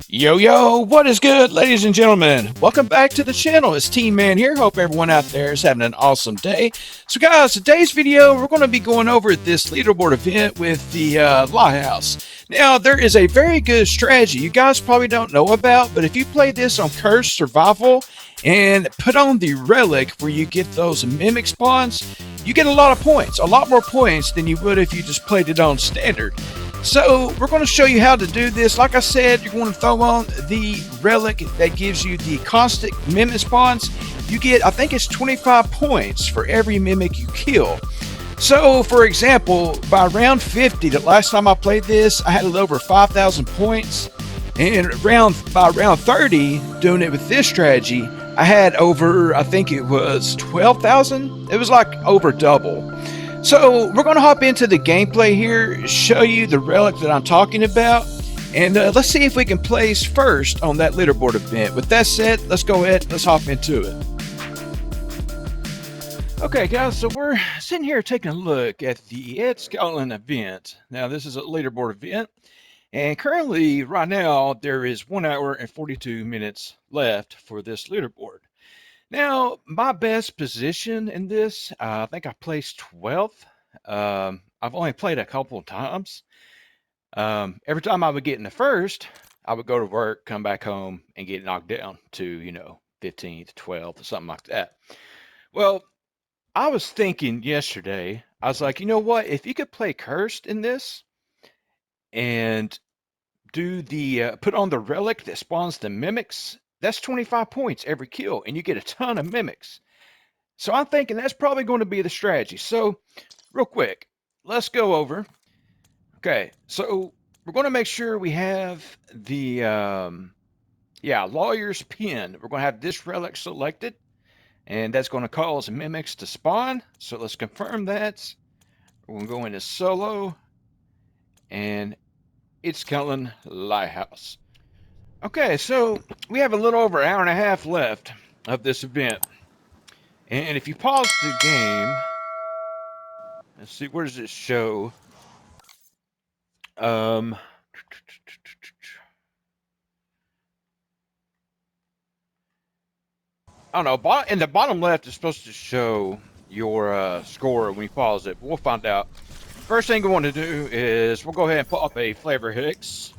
Yo, what is good, ladies and gentlemen? Welcome back to the channel. It's Team Man here. Hope everyone out there is having an awesome day. So guys, today's video, we're going to be going over this leaderboard event with the Lighthouse. Now, there is a very good strategy you guys probably don't know about, but if you play this on Cursed Survival and put on the relic where you get those mimic spawns, you get a lot of points, a lot more points than you would if you just played it on standard. So we're going to show you how to do this. Like I said, you're going to throw on the relic that gives you the constant mimic spawns. You get, I think it's 25 points for every mimic you kill. So for example, by round 50, the last time I played this, I had a little over 5,000 points. And by round 30, doing it with this strategy, I had over, I think it was 12,000. It was like over double. So we're going to hop into the gameplay here, show you the relic that I'm talking about, and let's see if we can place first on that leaderboard event. With that said, let's go ahead, let's hop into it. Okay guys, so we're sitting here taking a look at the Eidskallen event. Now this is a leaderboard event, and currently right now there is 1 hour and 42 minutes left for this leaderboard. Now, my best position in this, I think I placed 12th. I've only played a couple of times. Every time I would get in the first, I would go to work, come back home, and get knocked down to, 15th, 12th, or something like that. Well, I was thinking yesterday, I was like, you know what? If you could play Cursed in this and do the put on the relic that spawns the mimics, that's 25 points every kill, and you get a ton of mimics. So I'm thinking that's probably going to be the strategy. So real quick, let's go over. Okay, so we're going to make sure we have the lawyer's pin. We're going to have this relic selected, and that's going to cause mimics to spawn. So let's confirm that. We're going to go into solo, and Eidskallen Lighthouse. Okay, so we have a little over an hour and a half left of this event. And if you pause the game, let's see, where does it show? I don't know, in the bottom left is supposed to show your score when you pause it. We'll find out. First thing we want to do is we'll go ahead and pop a flavor Hicks.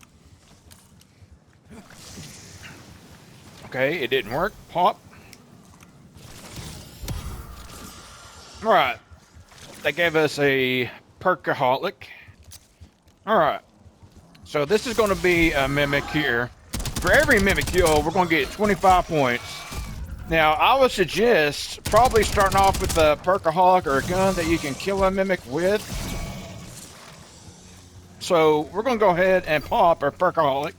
Okay, it didn't work. Pop. All right. They gave us a Perkaholic. All right. So this is going to be a mimic here. For every mimic kill, we're going to get 25 points. Now, I would suggest probably starting off with a Perkaholic or a gun that you can kill a mimic with. So we're going to go ahead and pop our Perkaholic.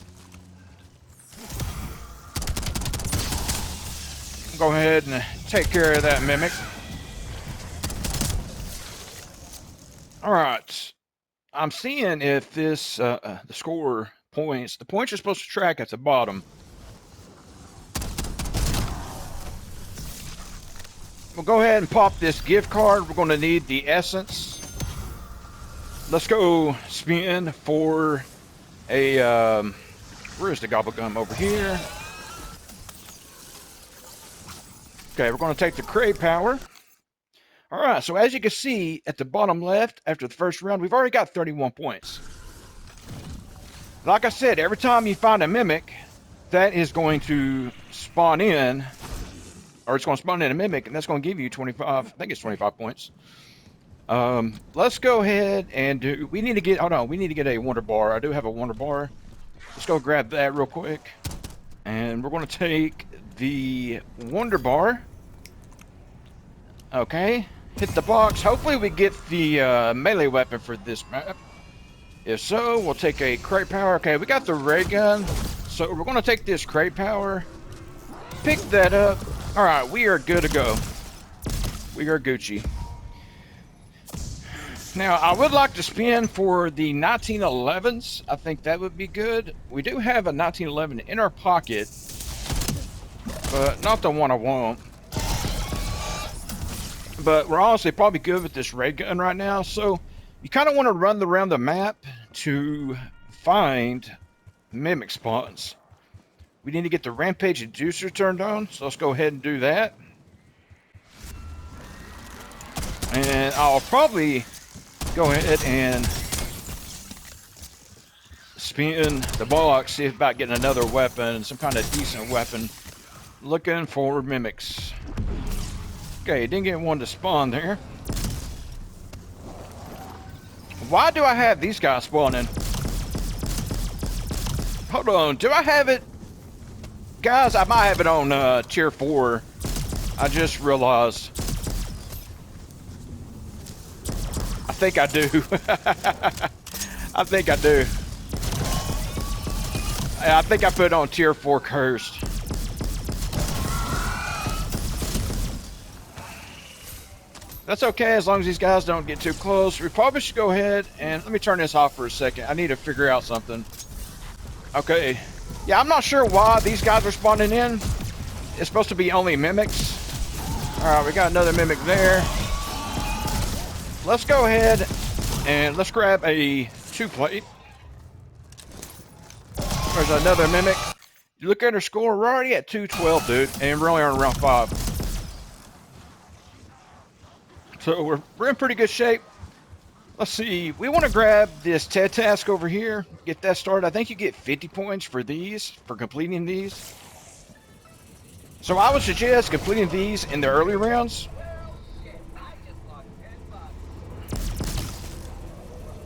Go ahead and take care of that mimic. All right. I'm seeing if this, the score points, the points are supposed to track at the bottom. We'll go ahead and pop this gift card. We're going to need the essence. Let's go spin for a, where's the gobble gum? Over here. Okay, we're going to take the crate power. All right, so as you can see at the bottom left, after the first round, we've already got 31 points. Like I said, every time you find a mimic, that is going to spawn in, or it's going to spawn in a mimic, and that's going to give you 25, I think it's 25 points. Let's go ahead and do, we need to get a wonder bar. I do have a wonder bar. Let's go grab that real quick. And we're going to take the wonder bar. Okay, hit the box. Hopefully we get the melee weapon for this map. If so, we'll take a crate power. Okay, we got the ray gun. So we're going to take this crate power. Pick that up. All right, we are good to go. We are Gucci. Now, I would like to spin for the 1911s. I think that would be good. We do have a 1911 in our pocket, but not the one I want. But we're honestly probably good with this ray gun right now. So you kind of want to run around the map to find mimic spawns. We need to get the rampage inducer turned on, so let's go ahead and do that. And I'll probably go ahead and spin the box, see about getting another weapon, some kind of decent weapon. Looking for mimics. Okay, didn't get one to spawn there. Why do I have these guys spawning? Hold on, do I have it? Guys, I might have it on tier 4. I just realized. I think I do. I think I do. I think I put it on tier 4 cursed. That's okay as long as these guys don't get too close. We probably should go ahead and let me turn this off for a second. I need to figure out something. Okay. Yeah, I'm not sure why these guys are spawning in. It's supposed to be only mimics. Alright, we got another mimic there. Let's go ahead and let's grab a 2-plate. There's another mimic. You look at our score, we're already at 212, dude, and we're only on round 5. So we're in pretty good shape. Let's see, we want to grab this TED task over here, get that started. I think you get 50 points for these, for completing these. So I would suggest completing these in the early rounds.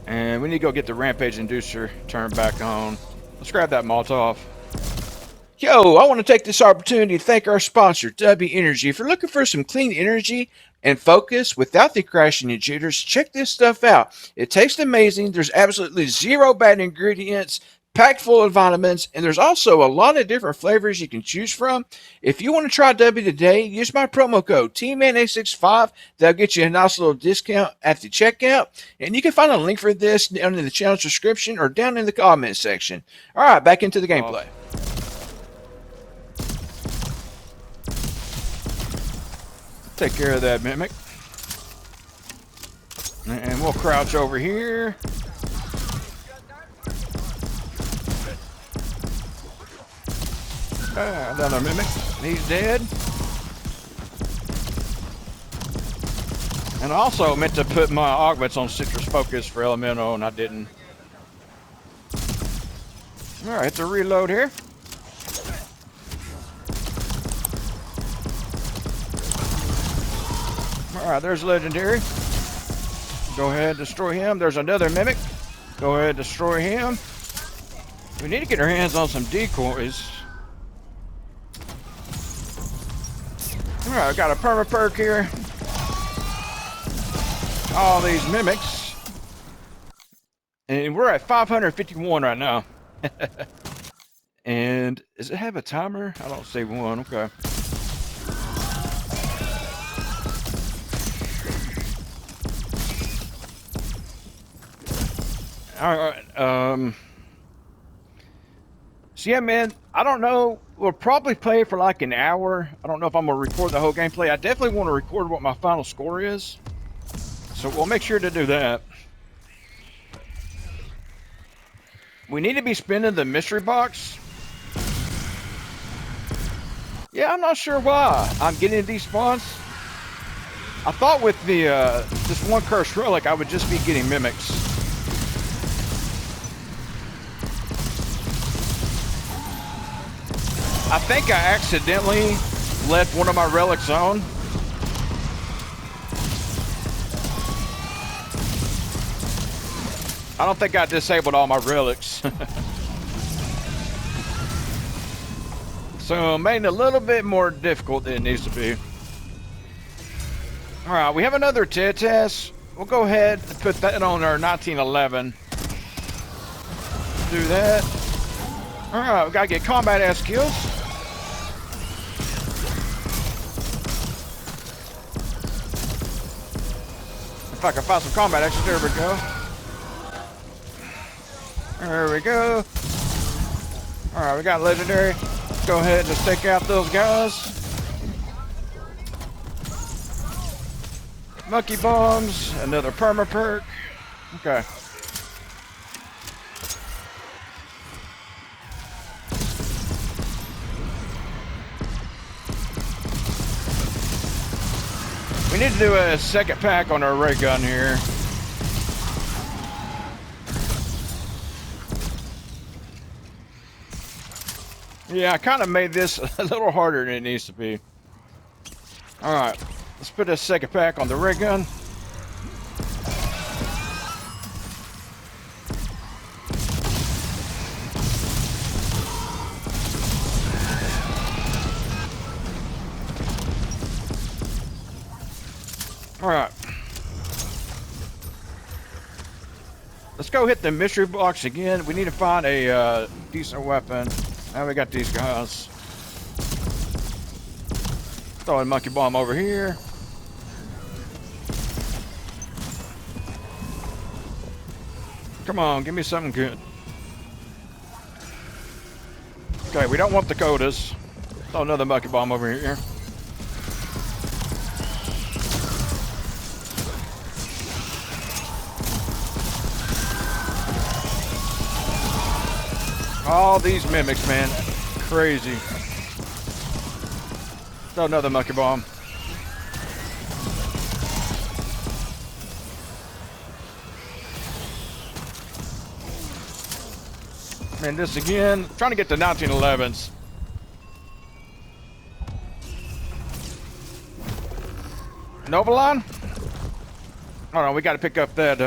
And we need to go get the rampage inducer turned back on. Let's grab that Molotov. Yo, I want to take this opportunity to thank our sponsor, W Energy. If you're looking for some clean energy and focus without the crashing and jitters, check this stuff out. It tastes amazing. There's absolutely zero bad ingredients, packed full of vitamins, and there's also a lot of different flavors you can choose from. If you want to try W today, use my promo code TMAN865. That'll get you a nice little discount at the checkout. And you can find a link for this down in the channel description or down in the comment section. All right, back into the gameplay. Take care of that mimic. And we'll crouch over here. Another mimic. He's dead. And I also meant to put my augments on citrus focus for elemental, and I didn't. Alright, to reload here. Alright, there's legendary. Go ahead, destroy him. There's another mimic. Go ahead, destroy him. We need to get our hands on some decoys. Alright, I got a perma perk here. All these mimics. And we're at 551 right now. And does it have a timer? I don't see one. Okay. Alright, so yeah, man, I don't know. We'll probably play for like an hour. I don't know if I'm going to record the whole gameplay. I definitely want to record what my final score is. So we'll make sure to do that. We need to be spinning the mystery box. Yeah, I'm not sure why I'm getting these spawns. I thought with the this one cursed relic, I would just be getting mimics. I think I accidentally left one of my relics on. I don't think I disabled all my relics. So made it a little bit more difficult than it needs to be. Alright, we have another TED test. We'll go ahead and put that on our 1911. Do that. Alright, we gotta get combat ass kills. If I can find some combat action, there we go. There we go. Alright, we got legendary. Let's go ahead and just take out those guys. Monkey bombs, another perma perk. Okay. need to do a second pack on our ray gun here. Yeah, I kind of made this a little harder than it needs to be. Alright, let's put a second pack on the ray gun. Alright. Let's go hit the mystery box again. We need to find a decent weapon. Now we got these guys. Throw a monkey bomb over here. Come on, give me something good. Okay, we don't want Dakotas. Throw another monkey bomb over here. All these mimics, man. Crazy. Throw another monkey bomb. And this again. Trying to get the 1911s. Novalon? Hold on, we got to pick up that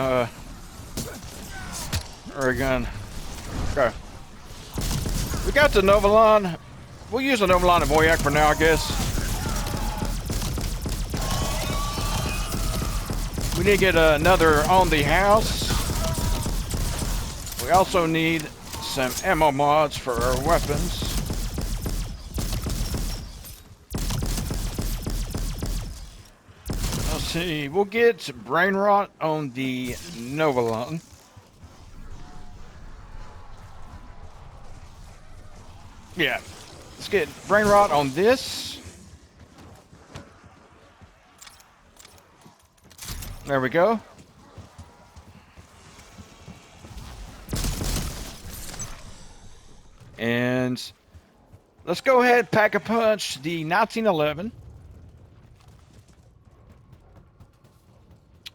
ray gun. Okay. We got the Novalon. We'll use the Novalon and Voyak for now, I guess. We need to get another on the house. We also need some ammo mods for our weapons. Let's see. We'll get brain rot on the Novalon. Yeah, let's get brain rot on this. There we go. And let's go ahead and pack a punch the 1911.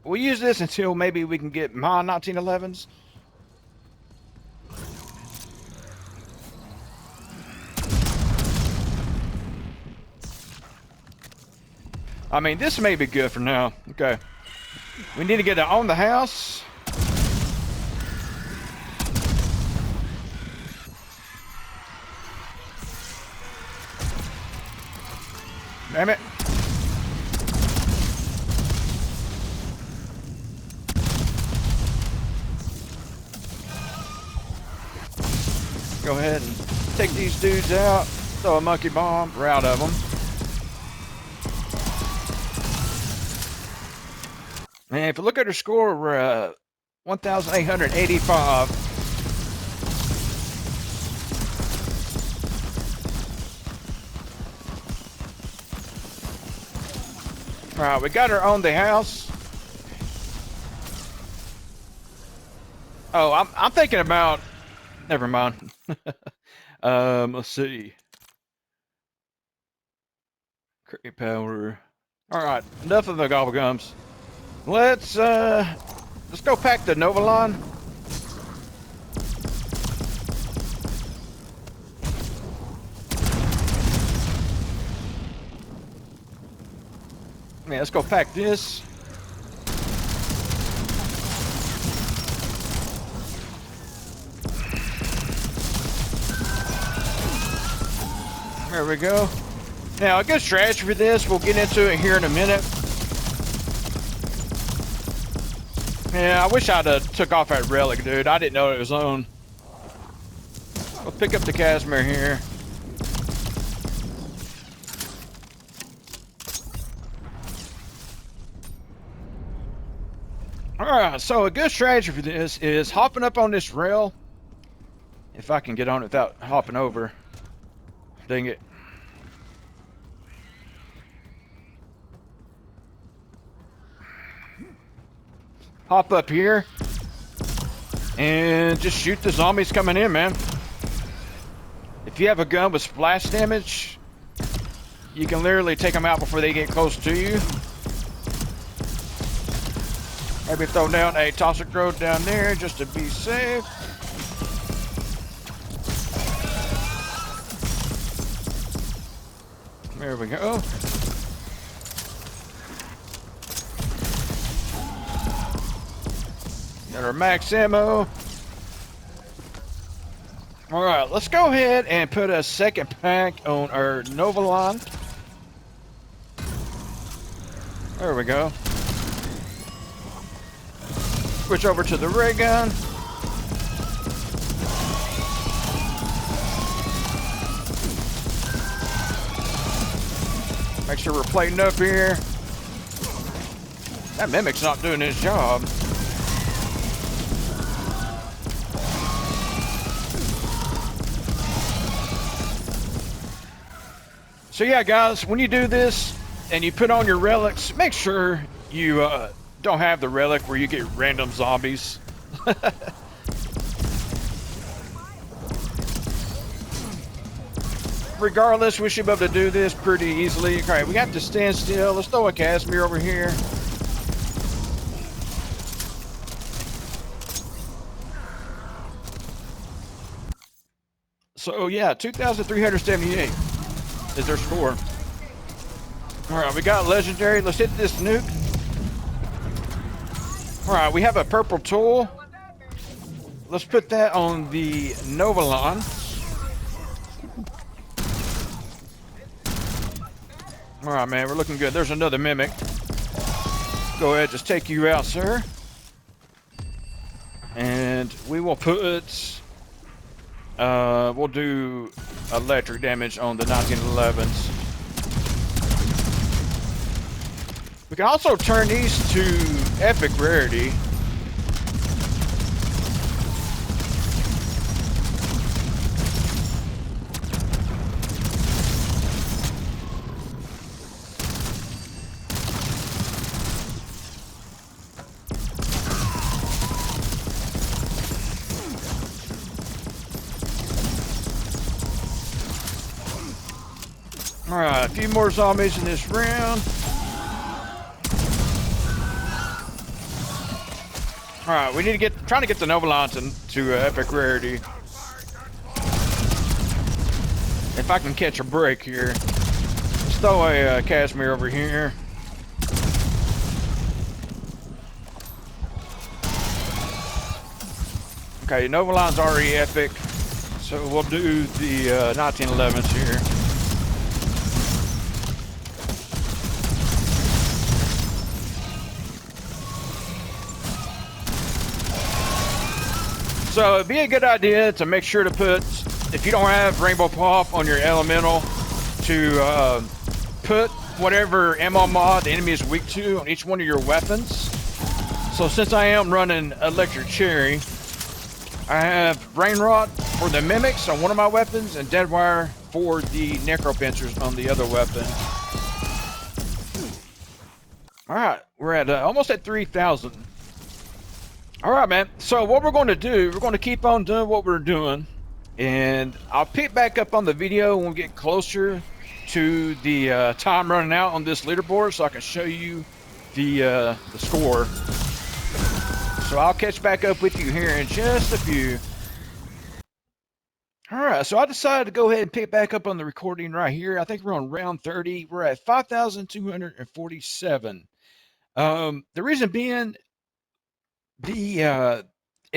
We'll use this until maybe we can get my 1911s. I mean, this may be good for now. Okay. We need to get it on the house. Damn it. Go ahead and take these dudes out. Throw a monkey bomb. We're out of them. And if you look at our score, we're 1,885. All right, we got her on the house. Oh, I'm thinking about. Never mind. Let's see. Create power. All right, enough of the gobble gums. Let's go pack the Novalon. Yeah, let's go pack this. There we go. Now, a good strategy for this, we'll get into it here in a minute. Yeah, I wish I'd have took off that relic, dude. I didn't know it was on. We'll pick up the Casimir here. Alright, so a good strategy for this is hopping up on this rail. If I can get on it without hopping over. Dang it. Hop up here and just shoot the zombies coming in, man. If you have a gun with splash damage, you can literally take them out before they get close to you. Maybe throw down a toxic growth down there just to be safe. There we go. Got our max ammo. All right, let's go ahead and put a second pack on our Nova line. There we go. Switch over to the ray gun. Make sure we're plating up here. That Mimic's not doing his job. So yeah, guys, when you do this and you put on your relics, make sure you don't have the relic where you get random zombies. Regardless, we should be able to do this pretty easily. Okay, we got to stand still. Let's throw a Casimir over here. So yeah, 2,378 is their score. All right, we got legendary. Let's hit this nuke. All right, we have a purple tool. Let's put that on the Nova line. All right, man, we're looking good. There's another Mimic. Go ahead, just take you out, sir. And we will put, we'll do electric damage on the 1911s. We can also turn these to epic rarity. Alright, a few more zombies in this round. Alright, we need to trying to get the Nova line to epic rarity. If I can catch a break here. Let's throw a Casimir over here. Okay, Nova line's already epic. So we'll do the 1911s here. So it'd be a good idea to make sure to put, if you don't have Rainbow Pop on your elemental, to put whatever ammo mod the enemy is weak to on each one of your weapons. So since I am running Electric Cherry, I have Brain Rot for the Mimics on one of my weapons and Deadwire for the Necropincers on the other weapon. Alright, we're at almost at 3,000. All right, man. So what we're going to do, we're going to keep on doing what we're doing. And I'll pick back up on the video when we get closer to the time running out on this leaderboard so I can show you the score. So I'll catch back up with you here in just a few. All right, so I decided to go ahead and pick back up on the recording right here. I think we're on round 30. We're at 5,247. The reason being, it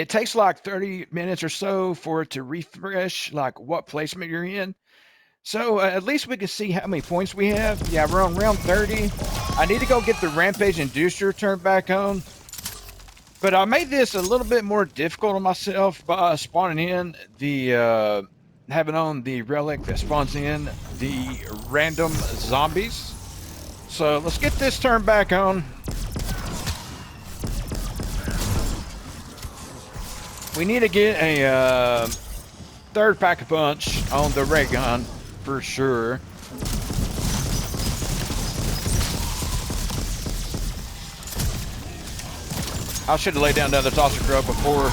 takes like 30 minutes or so for it to refresh like what placement you're in. So at least we can see how many points we have. Yeah, we're on round 30. I need to go get the Rampage Inducer turned back on. But I made this a little bit more difficult on myself by spawning in the, having on the relic that spawns in the random zombies. So let's get this turned back on. We need to get a third pack of punch on the ray gun for sure. I should have laid down another toxic grub before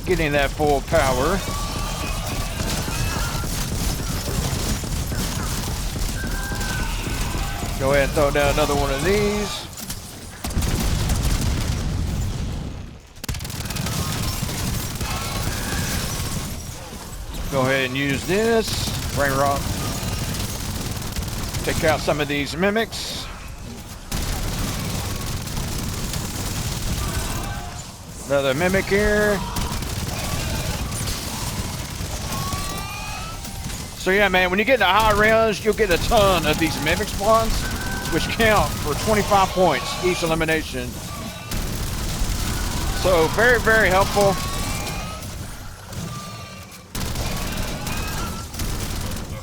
getting that full power. Go ahead and throw down another one of these. Go ahead and use this. Brain rock. Take out some of these mimics. Another mimic here. So yeah, man, when you get into high rounds, you'll get a ton of these mimic spawns, which count for 25 points each elimination. So very, very helpful.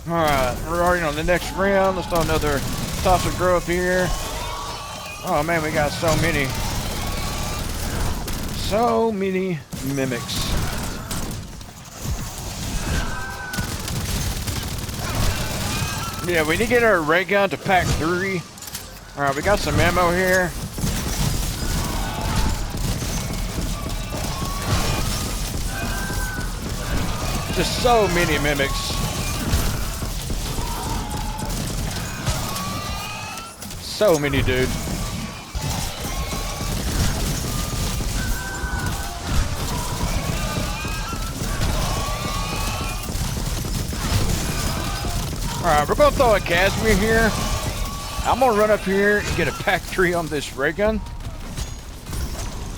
All right, we're already on the next round. Let's do another toss of growth here. Oh man, we got so many mimics. Yeah, we need to get our ray gun to pack 3. All right, we got some ammo here. Just so many mimics. So many, dude. Alright, we're gonna throw a Casimir here. I'm gonna run up here and get a pack 3 on this ray gun.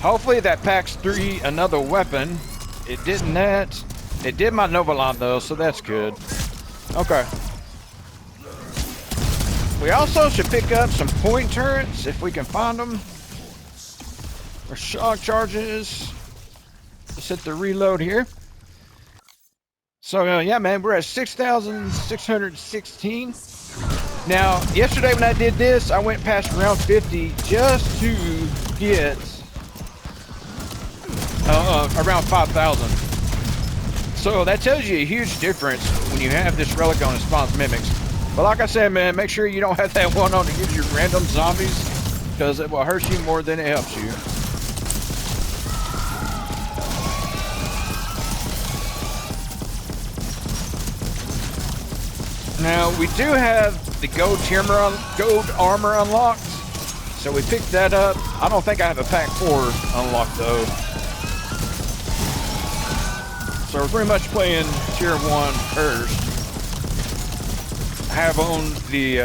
Hopefully that packs 3 another weapon. It didn't that. It did my Novalon though, so that's good. Okay. We also should pick up some point turrets if we can find them. Or shock charges. Let's hit the reload here. So yeah, man, we're at 6,616. Now, yesterday when I did this, I went past round 50 just to get around 5,000. So that tells you a huge difference when you have this relic on and spawns mimics. But like I said, man, make sure you don't have that one on to give you random zombies, because it will hurt you more than it helps you. Now, we do have the gold armor unlocked, so we picked that up. I don't think I have a pack 4 unlocked though. So we're pretty much playing tier 1 first. I have on the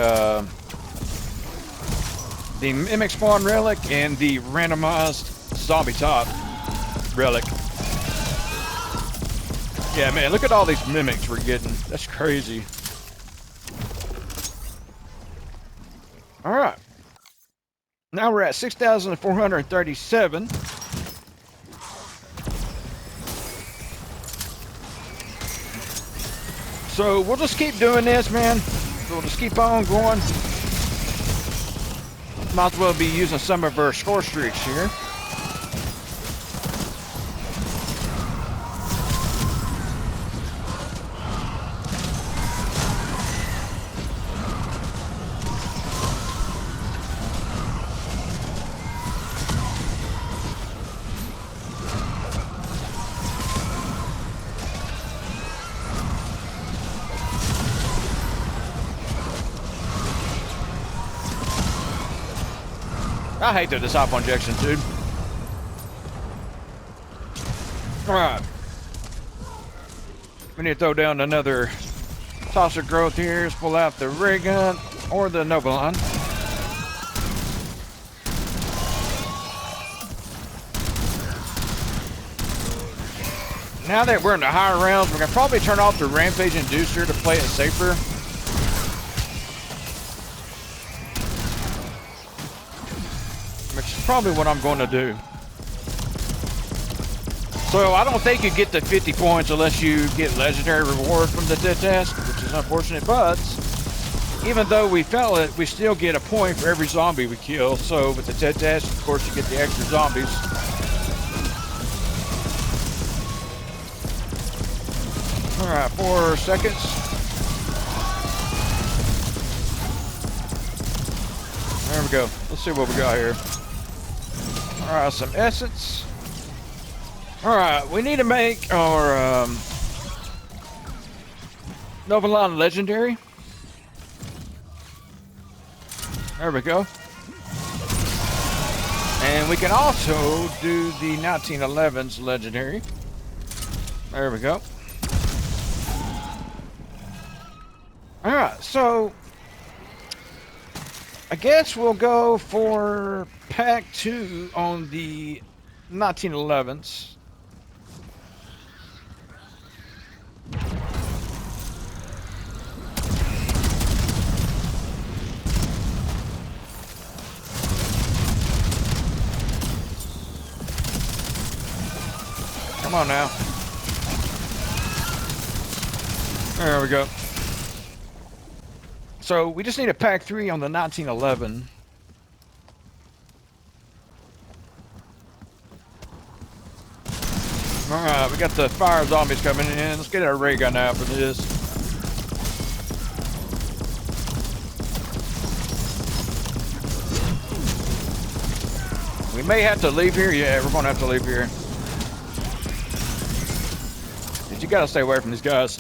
mimic spawn relic and the randomized zombie top relic. Yeah, man, look at all these mimics we're getting. That's crazy. All right. Now we're at 6,437. So we'll just keep doing this, man. We'll just keep on going. Might as well be using some of our score streaks here. I hate the disciple injection, dude. Alright. We need to throw down another toss of growth here. Let's pull out the ray gun or the Novalon. Now that we're in the higher rounds, we're going to probably turn off the Rampage Inducer to play it safer. Which is probably what I'm going to do. So I don't think you get the 50 points unless you get legendary reward from the dead task, which is unfortunate, but even though we fail it, we still get a point for every zombie we kill. So with the dead task, of course, you get the extra zombies. All right, 4 seconds. There we go. Let's see what we got here. All right, some essence. All right, we need to make our Novalon legendary. There we go. And we can also do the 1911's legendary. There we go. Alright, so I guess we'll go for pack 2 on the 1911s. Come on now. There we go. So we just need a pack 3 on the 1911. Alright, we got the fire zombies coming in. Let's get our ray gun out for this. We may have to leave here. Yeah, we're gonna have to leave here. You gotta stay away from these guys.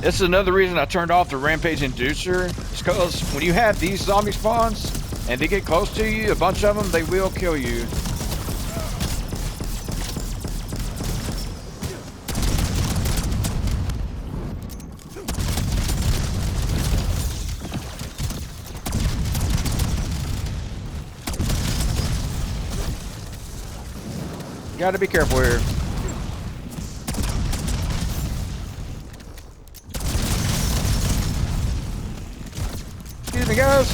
This is another reason I turned off the rampage inducer. It's because when you have these zombie spawns and they get close to you, a bunch of them, they will kill you. You gotta be careful here. Excuse me, guys.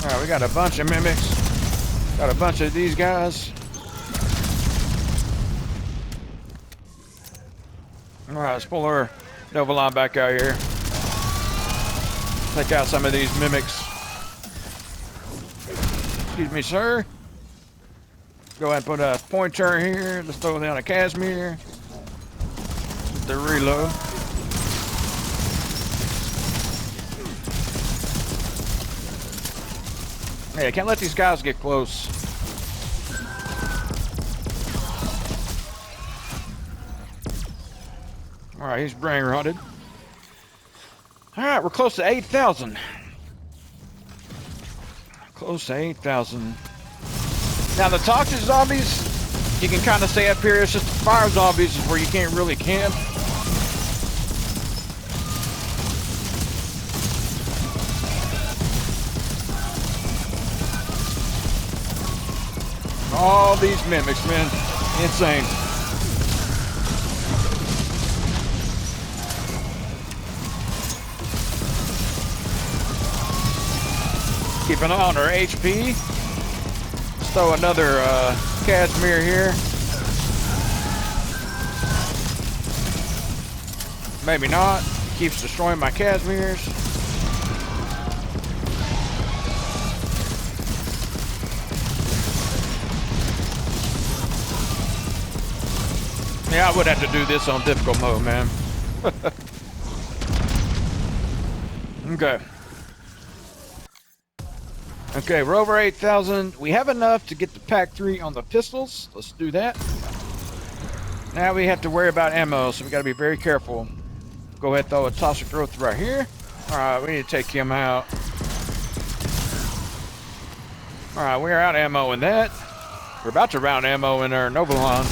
Alright, we got a bunch of mimics. Got a bunch of these guys. Alright, let's pull our Nova line back out here. Take out some of these mimics. Excuse me, sir. Go ahead and put a pointer here. Let's throw down a Casimir. The reload. Hey, I can't let these guys get close. Alright, he's brain rotted. Alright, we're close to 8,000. Close to 8,000. Now the toxic zombies, you can kind of stay up here. It's just the fire zombies is where you can't really camp. All these mimics, man. Insane. Keep an eye on our HP. Let's throw another Casimir here. Maybe not. Keeps destroying my Casimirs. Yeah, I would have to do this on difficult mode, man. Okay. Okay, we're over 8,000. We have enough to get the pack 3 on the pistols. Let's do that. Now we have to worry about ammo, so we gotta be very careful. Go ahead and throw a toxic growth right here. Alright, we need to take him out. Alright, we're out of ammo in that. We're about to round ammo in our Novalon.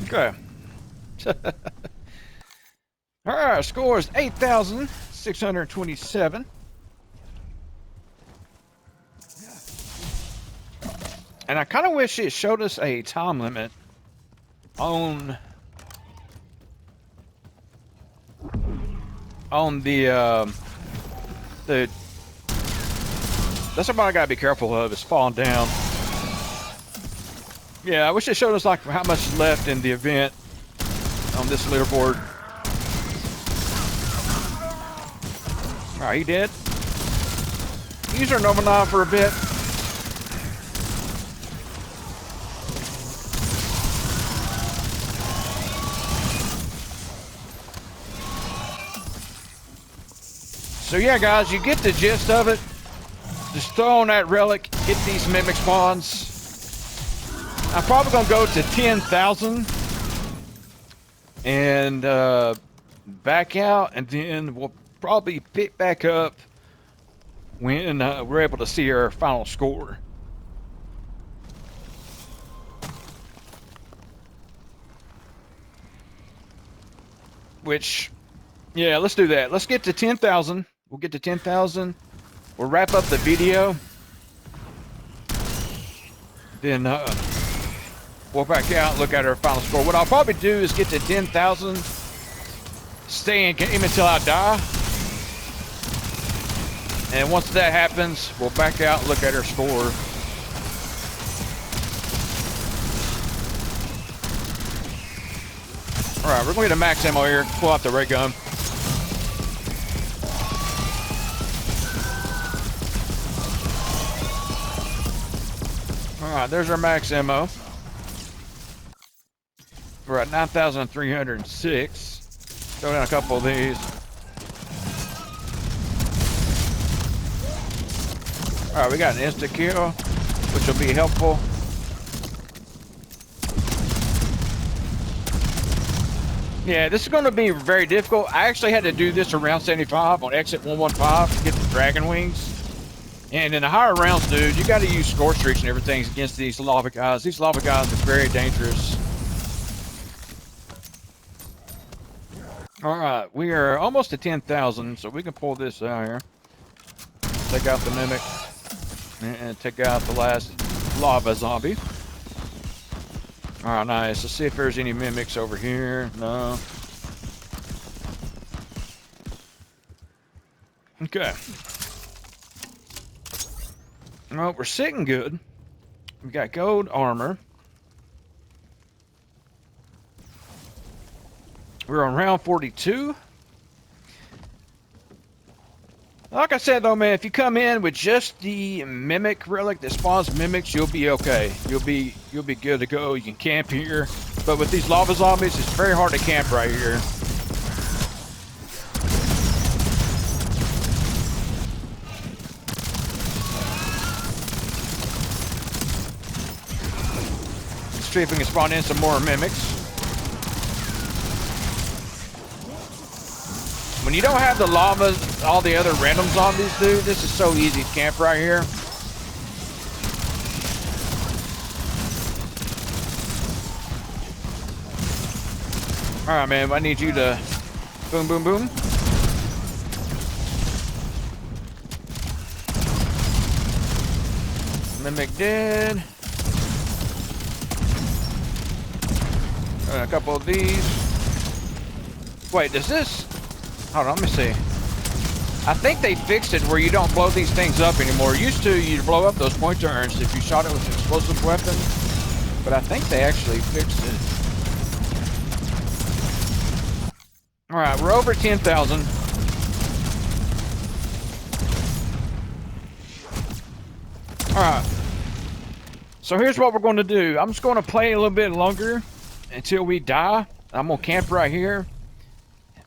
Okay. Alright, our score is 8,627. And I kind of wish it showed us a time limit on the that's something I gotta be careful of, is falling down. Yeah, I wish it showed us like how much is left in the event on this leaderboard. Alright, he dead. Use our Nova 9 for a bit. So yeah, guys, you get the gist of it. Just throw on that relic, hit these mimic spawns. I'm probably gonna go to 10,000 and back out, and then we'll probably pick back up when we're able to see our final score. which, yeah, let's do that. Let's get to 10,000. We'll get to 10,000. We'll wrap up the video. Then we'll back out and look at our final score. What I'll probably do is get to 10,000, stay in game until I die. And once that happens, we'll back out and look at our score. All right, we're going to get a max ammo here. Pull out the ray gun. All right, there's our max ammo. We're at 9,306. Throw down a couple of these. All right, we got an instant kill, which will be helpful. Yeah, this is going to be very difficult. I actually had to do this around 75 on exit 115 to get the dragon wings. And in the higher rounds, dude, you got to use score streaks and everything against these lava guys. These lava guys are very dangerous. All right, we are almost to 10,000, so we can pull this out here. Take out the mimic and take out the last lava zombie. All right, nice. Let's see if there's any mimics over here. No. Okay. Well, we're sitting good. We got gold armor. We're on round 42. Like I said, though, man, if you come in with just the mimic relic that spawns mimics, you'll be okay. You'll be good to go. You can camp here, but with these lava zombies, it's very hard to camp right here. Let's see if we can spawn in some more mimics. When you don't have the lava, all the other random zombies, dude, this is so easy to camp right here. All right, man, I need you to boom, boom, boom. Mimic dead. A couple of these. Wait, does this? Hold on, let me see. I think they fixed it where you don't blow these things up anymore. Used to, you'd blow up those point turns if you shot it with an explosive weapon. But I think they actually fixed it. All right, we're over 10,000. All right. So here's what we're going to do. I'm just going to play a little bit longer until we die. I'm going to camp right here.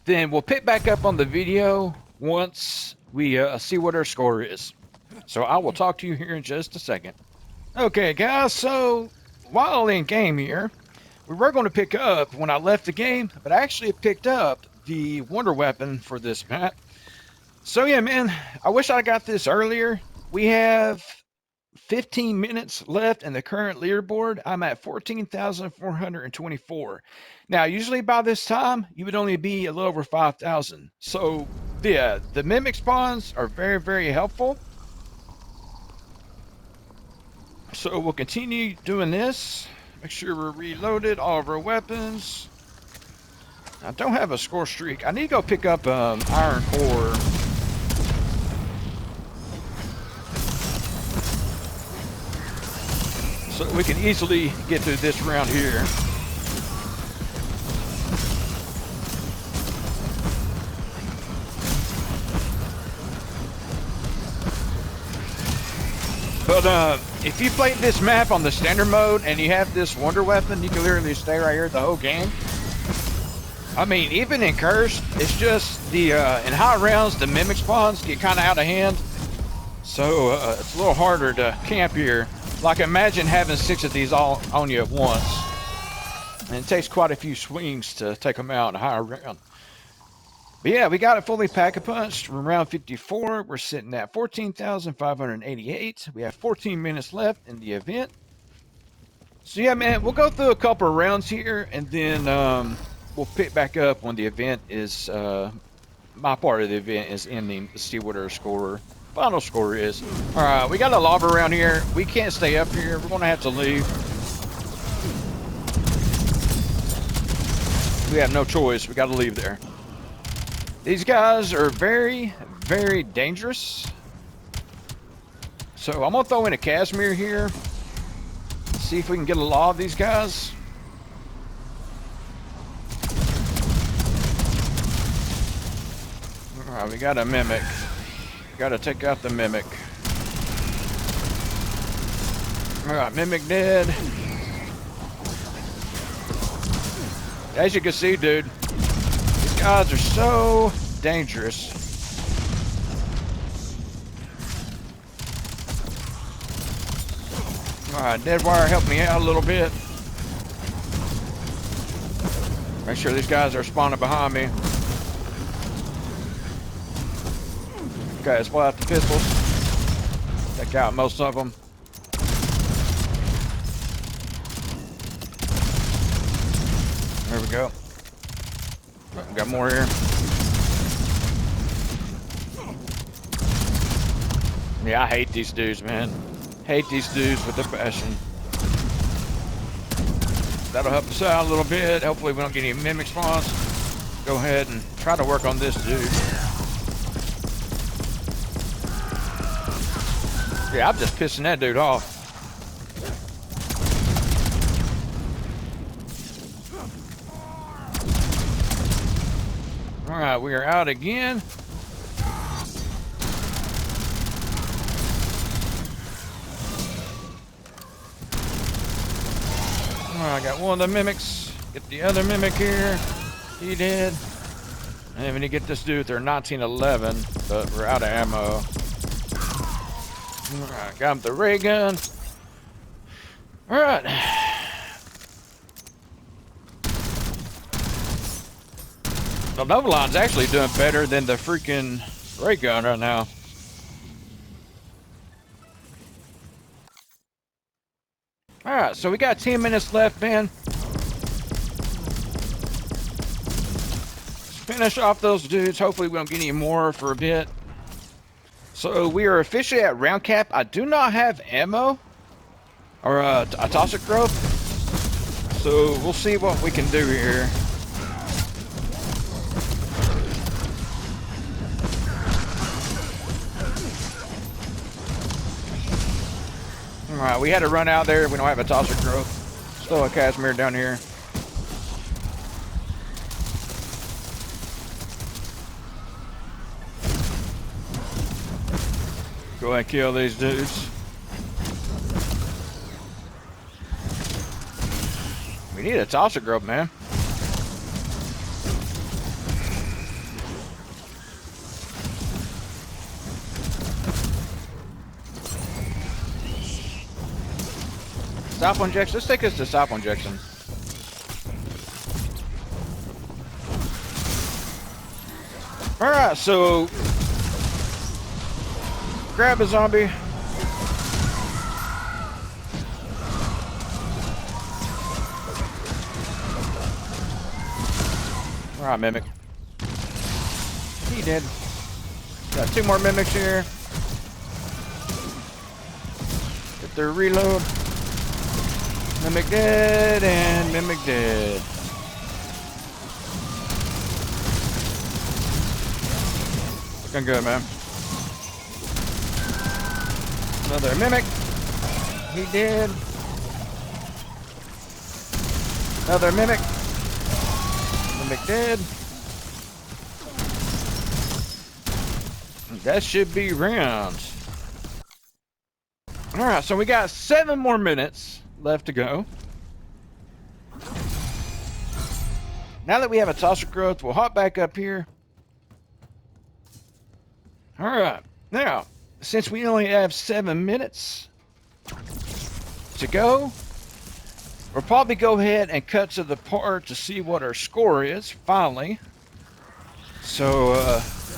Then we'll pick back up on the video once we see what our score is. So I will talk to you here in just a second. Okay, guys, so while in game here, we were going to pick up when I left the game, but I actually picked up the wonder weapon for this map. So yeah, man, I wish I got this earlier. We have 15 minutes left in the current leaderboard. I'm at 14,424. Now, usually by this time, you would only be a little over 5,000. So, yeah, the mimic spawns are very, very helpful. So, we'll continue doing this. Make sure we're reloaded, all of our weapons. I don't have a score streak. I need to go pick up iron ore. So we can easily get through this round here. But if you played this map on the standard mode and you have this wonder weapon, you can literally stay right here the whole game. I mean, even in Cursed, it's just the in high rounds, the mimic spawns get kind of out of hand. So it's a little harder to camp here. Like, imagine having 6 of these all on you at once. And it takes quite a few swings to take them out in a higher round. But yeah, we got it fully pack-a-punched. From round 54, we're sitting at 14,588. We have 14 minutes left in the event. So yeah, man, we'll go through a couple of rounds here, and then we'll pick back up when the event is, my part of the event is ending to see what our final score is. All right, we got a lava around here. We can't stay up here. We're gonna have to leave. We have no choice. We got to leave there. These guys are very, very dangerous. So I'm gonna throw in a Casimir here. See if we can get a lot of these guys. All right, we got a Mimic. Got to take out the Mimic. All right, Mimic dead. As you can see, dude, these guys are so dangerous. All right, Deadwire helped me out a little bit. Make sure these guys are spawning behind me. Okay, let's pull out the pistols. Take out most of them. There we go. Got more here. Yeah, I hate these dudes, man. Hate these dudes with a passion. That'll help us out a little bit. Hopefully we don't get any Mimic spawns. Go ahead and try to work on this dude. Yeah, I'm just pissing that dude off. All right, we are out again. All right, I got one of the Mimics. Get the other Mimic here. He did. And we need to get this dude. They're 1911, but we're out of ammo. All right, got him the ray gun. All right. The Nova Line's actually doing better than the freaking ray gun right now. All right, so we got 10 minutes left, man. Let's finish off those dudes. Hopefully we don't get any more for a bit. So we are officially at round cap. I do not have ammo or a toxic growth. So we'll see what we can do here. All right, we had to run out there. We don't have a toxic growth. Still a Casimir down here. Go ahead and kill these dudes. We need a toxic growth, man. Stop injection. Let's take us to stop injection. All right, so grab a zombie. All right, Mimic. He did. Got 2 more Mimics here. Get their reload. Mimic dead and Mimic dead. Looking good, man. Another Mimic. He did. Another Mimic. Mimic dead. That should be rounds. Alright, so we got 7 more minutes left to go. Now that we have a toxic growth, we'll hop back up here. Alright, now, since we only have 7 minutes to go, we'll probably go ahead and cut to the part to see what our score is, finally. So,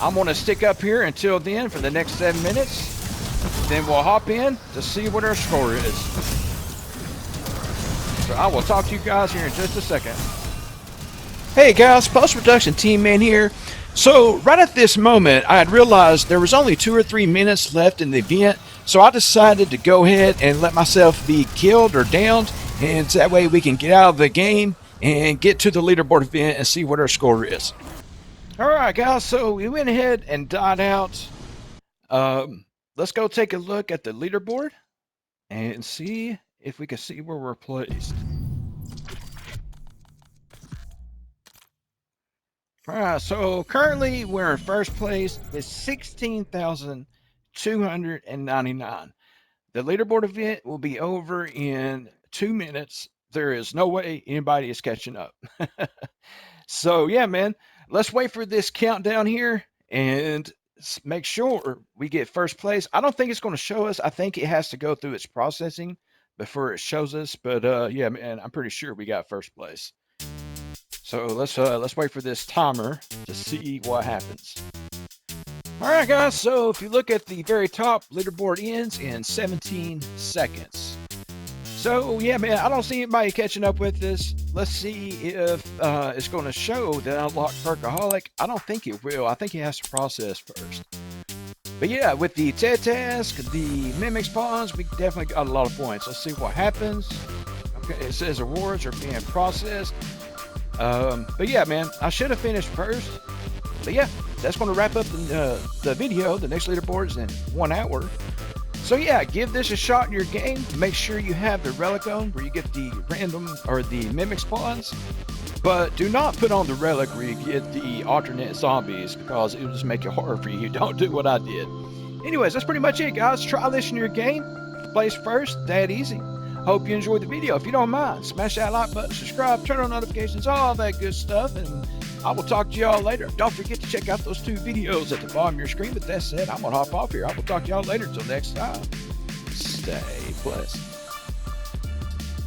I'm going to stick up here until then for the next 7 minutes. Then we'll hop in to see what our score is. So I will talk to you guys here in just a second. Hey guys, post-production team man here. So right at this moment, I had realized there was only 2 or 3 minutes left in the event, so I decided to go ahead and let myself be killed or downed, and that way we can get out of the game and get to the leaderboard event and see what our score is. Alright guys, so we went ahead and died out. Let's go take a look at the leaderboard and see if we can see where we're placed. Alright, so currently we're in first place with 16,299. The leaderboard event will be over in 2 minutes. There is no way anybody is catching up. So yeah, man, let's wait for this countdown here and make sure we get first place. I don't think it's going to show us. I think it has to go through its processing before it shows us. But yeah, man, I'm pretty sure we got first place. So let's wait for this timer to see what happens. All right, guys. So if you look at the very top, leaderboard ends in 17 seconds. So yeah, man, I don't see anybody catching up with this. Let's see if it's going to show that unlocked Perkaholic. I don't think it will. I think it has to process first. But yeah, with the TED task, the mimic spawns, we definitely got a lot of points. Let's see what happens. Okay, it says awards are being processed. But yeah, man, I should have finished first. But yeah, that's going to wrap up the video. The next leaderboard is in 1 hour. So yeah, give this a shot in your game. Make sure you have the relic on where you get the random or the mimic spawns. But do not put on the relic where you get the alternate zombies, because it will just make it hard for you. Don't do what I did. Anyways, that's pretty much it, guys. Try this in your game. Place first, that easy. Hope you enjoyed the video. If you don't mind, smash that like button, subscribe, turn on notifications, all that good stuff, and I will talk to y'all later. Don't forget to check out those 2 videos at the bottom of your screen. But that said, I'm going to hop off here. I will talk to y'all later. Till next time, stay blessed.